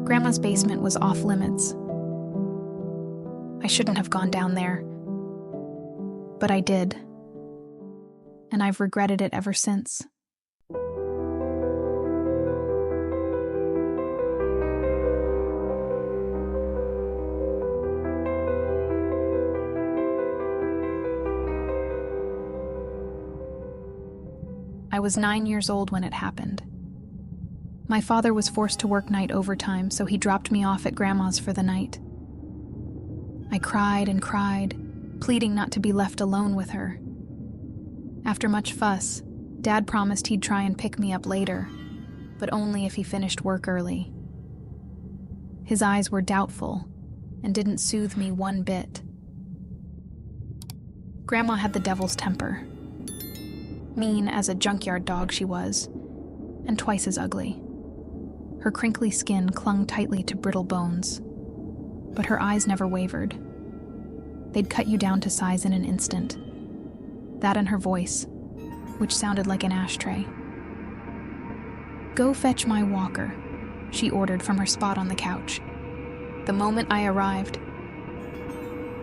Grandma's basement was off limits. I shouldn't have gone down there, but I did, and I've regretted it ever since. I was 9 years old when it happened. My father was forced to work night overtime, so he dropped me off at Grandma's for the night. I cried and cried, pleading not to be left alone with her. After much fuss, Dad promised he'd try and pick me up later, but only if he finished work early. His eyes were doubtful and didn't soothe me one bit. Grandma had the devil's temper. Mean as a junkyard dog she was, and twice as ugly. Her crinkly skin clung tightly to brittle bones, but her eyes never wavered. They'd cut you down to size in an instant. That and her voice, which sounded like an ashtray. "Go fetch my walker," she ordered from her spot on the couch, the moment I arrived.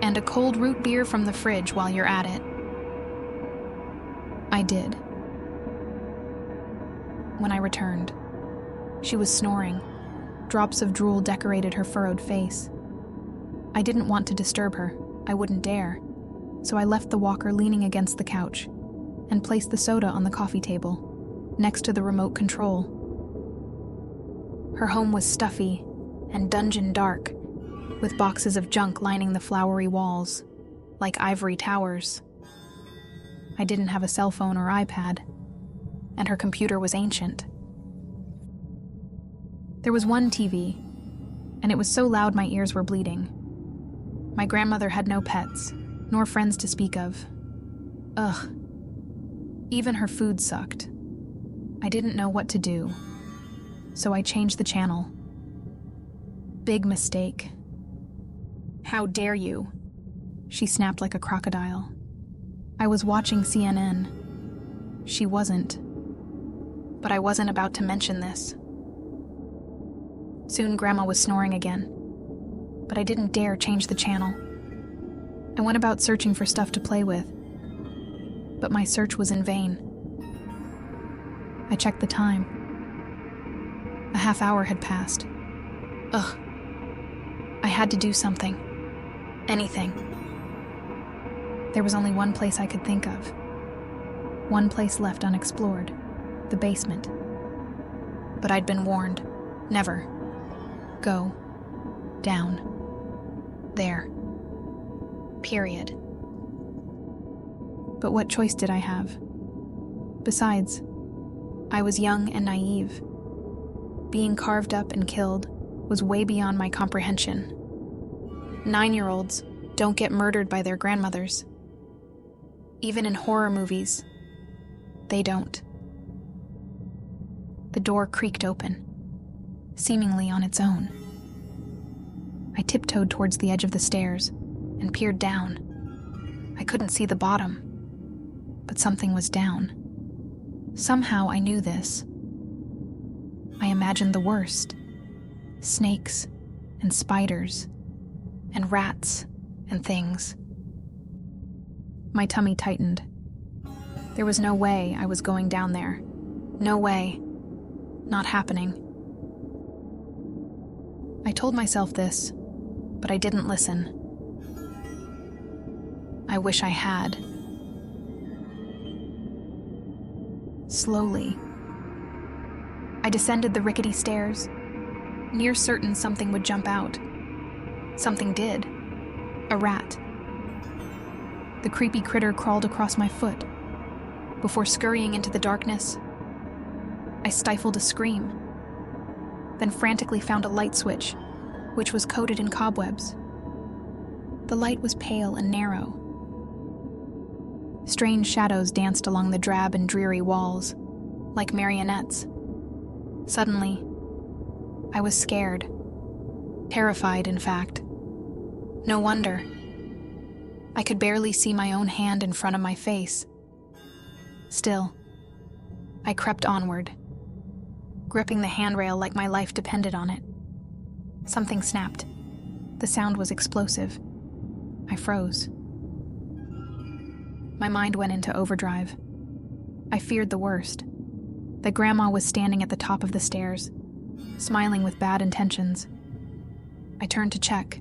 "And a cold root beer from the fridge while you're at it." I did. When I returned, she was snoring. Drops of drool decorated her furrowed face. I didn't want to disturb her. I wouldn't dare. So I left the walker leaning against the couch and placed the soda on the coffee table, next to the remote control. Her home was stuffy and dungeon dark, with boxes of junk lining the flowery walls, like ivory towers. I didn't have a cell phone or iPad, and her computer was ancient. There was one TV, and it was so loud my ears were bleeding. My grandmother had no pets, nor friends to speak of. Ugh. Even her food sucked. I didn't know what to do, so I changed the channel. Big mistake. "How dare you?" she snapped like a crocodile. I was watching CNN. She wasn't. But I wasn't about to mention this. Soon Grandma was snoring again, but I didn't dare change the channel. I went about searching for stuff to play with, but my search was in vain. I checked the time. A half hour had passed. Ugh. I had to do something. Anything. There was only one place I could think of. One place left unexplored. The basement. But I'd been warned. Never. Go. Down. There. Period. But what choice did I have? Besides, I was young and naive. Being carved up and killed was way beyond my comprehension. 9-year-olds don't get murdered by their grandmothers. Even in horror movies, they don't. The door creaked open, seemingly on its own. I tiptoed towards the edge of the stairs and peered down. I couldn't see the bottom, but something was down. Somehow I knew this. I imagined the worst. Snakes and spiders and rats and things. My tummy tightened. There was no way I was going down there. No way. Not happening. I told myself this, but I didn't listen. I wish I had. Slowly, I descended the rickety stairs, near certain something would jump out. Something did. A rat. The creepy critter crawled across my foot. Before scurrying into the darkness, I stifled a scream, then frantically found a light switch, which was coated in cobwebs. The light was pale and narrow. Strange shadows danced along the drab and dreary walls, like marionettes. Suddenly, I was scared. Terrified, in fact. No wonder. I could barely see my own hand in front of my face. Still, I crept onward, gripping the handrail like my life depended on it. Something snapped. The sound was explosive. I froze. My mind went into overdrive. I feared the worst. That Grandma was standing at the top of the stairs, smiling with bad intentions. I turned to check.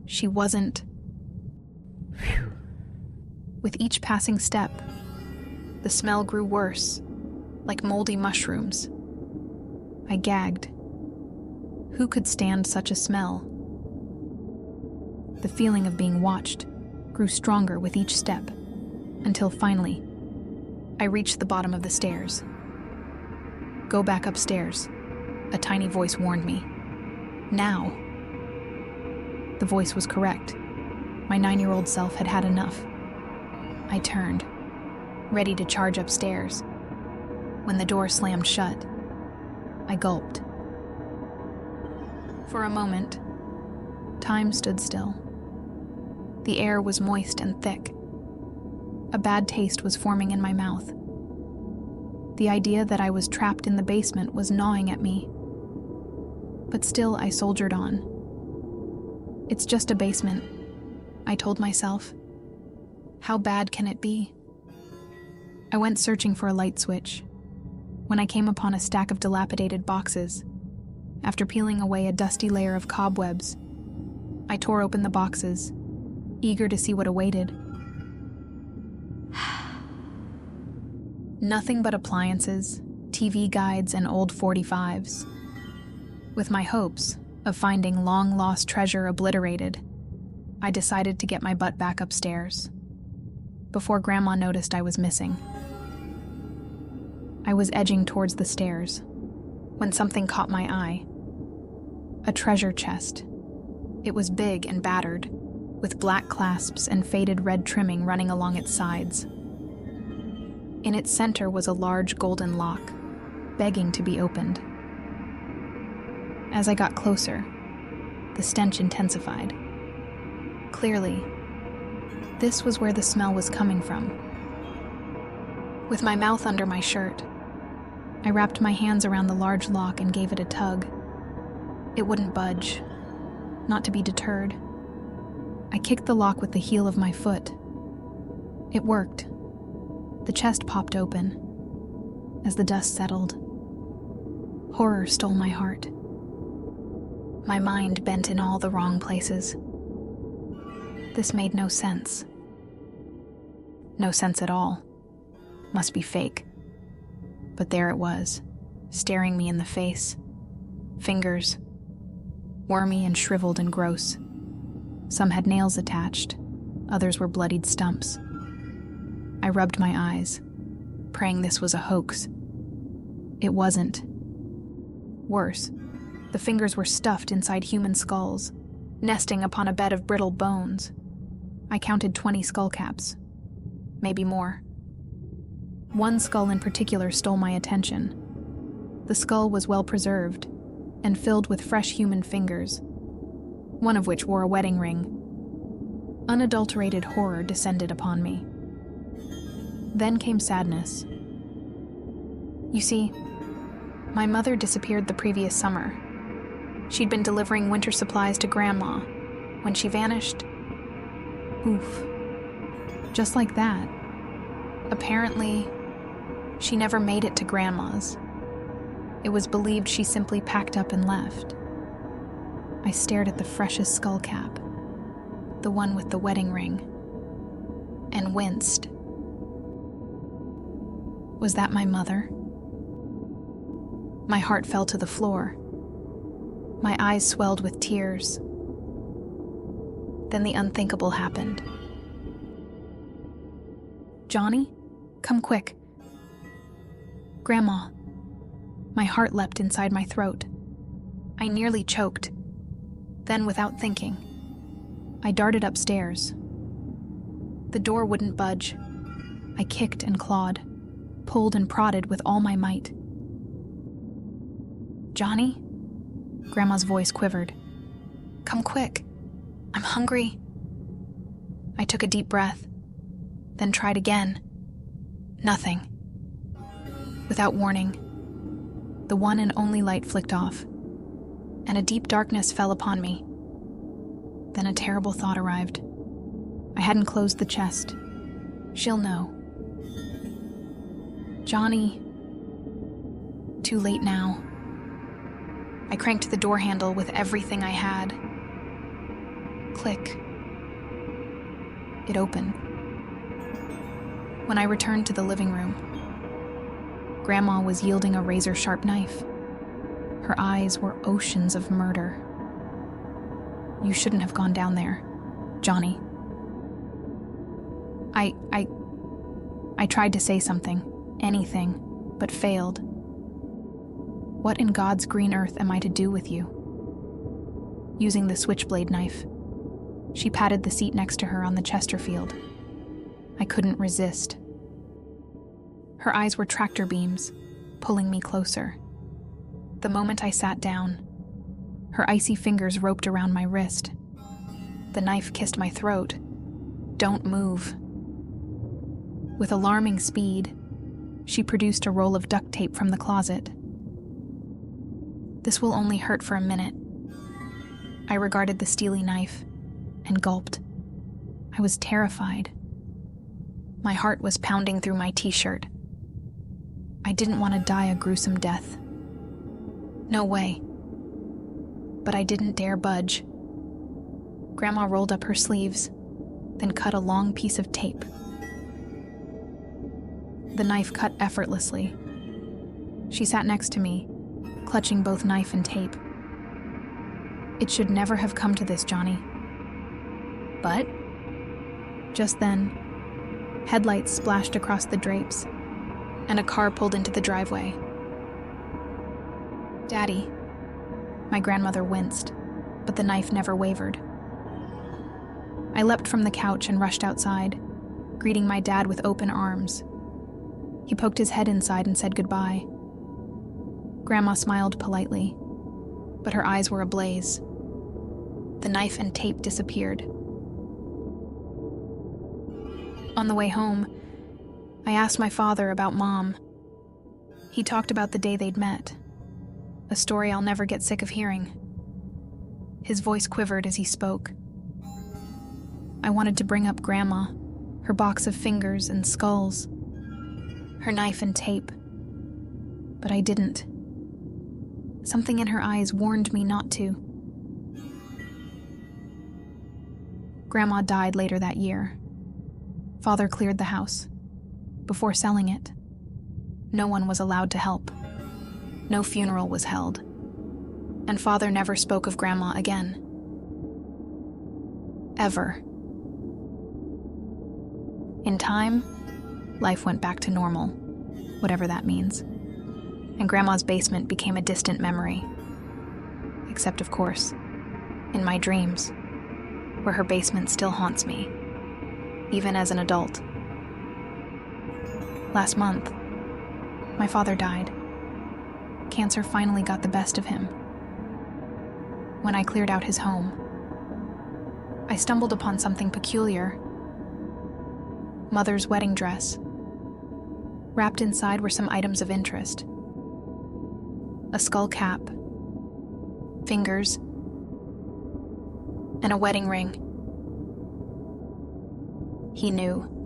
She wasn't. With each passing step, the smell grew worse, like moldy mushrooms. I gagged. Who could stand such a smell? The feeling of being watched grew stronger with each step, until finally, I reached the bottom of the stairs. "Go back upstairs," a tiny voice warned me. "Now." The voice was correct. My 9-year-old self had had enough. I turned, ready to charge upstairs. When the door slammed shut, I gulped. For a moment, time stood still. The air was moist and thick. A bad taste was forming in my mouth. The idea that I was trapped in the basement was gnawing at me. But still, I soldiered on. "It's just a basement," I told myself. "How bad can it be?" I went searching for a light switch. When I came upon a stack of dilapidated boxes, after peeling away a dusty layer of cobwebs, I tore open the boxes, eager to see what awaited. Nothing but appliances, TV guides, and old 45s. With my hopes of finding long-lost treasure obliterated, I decided to get my butt back upstairs, before Grandma noticed I was missing. I was edging towards the stairs, when something caught my eye. A treasure chest. It was big and battered, with black clasps and faded red trimming running along its sides. In its center was a large golden lock, begging to be opened. As I got closer, the stench intensified. Clearly, this was where the smell was coming from. With my mouth under my shirt, I wrapped my hands around the large lock and gave it a tug. It wouldn't budge, not to be deterred. I kicked the lock with the heel of my foot. It worked. The chest popped open. As the dust settled, horror stole my heart. My mind bent in all the wrong places. This made no sense. No sense at all. Must be fake. But there it was, staring me in the face. Fingers, wormy and shriveled and gross. Some had nails attached, others were bloodied stumps. I rubbed my eyes, praying this was a hoax. It wasn't. Worse, the fingers were stuffed inside human skulls, nesting upon a bed of brittle bones. I counted 20 skull caps, maybe more. One skull in particular stole my attention. The skull was well preserved and filled with fresh human fingers, one of which wore a wedding ring. Unadulterated horror descended upon me. Then came sadness. You see, my mother disappeared the previous summer. She'd been delivering winter supplies to Grandma when she vanished. Oof. Just like that. Apparently, she never made it to Grandma's. It was believed she simply packed up and left. I stared at the freshest skull cap, the one with the wedding ring, and winced. Was that my mother? My heart fell to the floor. My eyes swelled with tears. Then the unthinkable happened. "Johnny, come quick." "Grandma." My heart leapt inside my throat. I nearly choked. Then, without thinking, I darted upstairs. The door wouldn't budge. I kicked and clawed, pulled and prodded with all my might. "Johnny?" Grandma's voice quivered. "Come quick. I'm hungry." I took a deep breath, then tried again. Nothing. Without warning, The one and only light flicked off, and a deep darkness fell upon me. Then a terrible thought arrived. I hadn't closed the chest. She'll know. Johnny. Too late now. I cranked the door handle with everything I had. Click. It opened. When I returned to the living room, Grandma was yielding a razor-sharp knife. Her eyes were oceans of murder. You shouldn't have gone down there, Johnny. I tried to say something, anything, but failed. What in God's green earth am I to do with you? Using the switchblade knife, she patted the seat next to her on the Chesterfield. I couldn't resist. Her eyes were tractor beams, pulling me closer. The moment I sat down, her icy fingers roped around my wrist. The knife kissed my throat. Don't move. With alarming speed, she produced a roll of duct tape from the closet. This will only hurt for a minute. I regarded the steely knife and gulped. I was terrified. My heart was pounding through my t-shirt. I didn't want to die a gruesome death. No way. But I didn't dare budge. Grandma rolled up her sleeves, then cut a long piece of tape. The knife cut effortlessly. She sat next to me, clutching both knife and tape. It should never have come to this, Johnny. But just then, headlights splashed across the drapes, and a car pulled into the driveway. Daddy. My grandmother winced, but the knife never wavered. I leapt from the couch and rushed outside, greeting my dad with open arms. He poked his head inside and said goodbye. Grandma smiled politely, but her eyes were ablaze. The knife and tape disappeared. On the way home, I asked my father about Mom. He talked about the day they'd met, a story I'll never get sick of hearing. His voice quivered as he spoke. I wanted to bring up Grandma, her box of fingers and skulls, her knife and tape, but I didn't. Something in her eyes warned me not to. Grandma died later that year. Father cleared the house. Before selling it, no one was allowed to help. No funeral was held. And Father never spoke of Grandma again. Ever. In time, life went back to normal, whatever that means. And Grandma's basement became a distant memory. Except, of course, in my dreams, where her basement still haunts me, even as an adult. Last month, my father died. Cancer finally got the best of him. When I cleared out his home, I stumbled upon something peculiar. Mother's wedding dress. Wrapped inside were some items of interest. A skull cap, fingers, and a wedding ring. He knew.